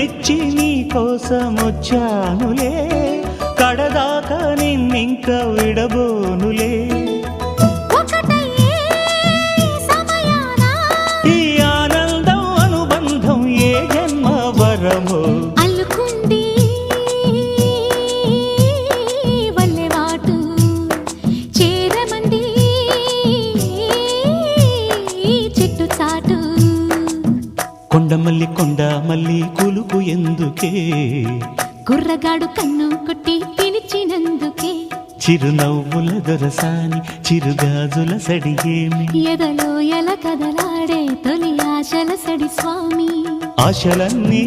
మెచ్చి నీ కోసం వచ్చానులే, కడదాకా నిన్నింక విడబోనులే. ఈ ఆనందం అనుబంధం ఏ జన్మ వరమో అల్లుకుంది వల్లెవాటు చేరమంది చెట్టు చాటు. కొండమల్లి కొండమల్లి కులుకు ఎందుకే, కుర్రగాడు కన్ను కొట్టి పిలిచినందుకే. చిరునవ్వుల దొరసాని చిరుగాజుల సడిగేమి, ఎదలో ఎల కదలాడే తొలి ఆశల సడి స్వామి. ఆశలన్నీ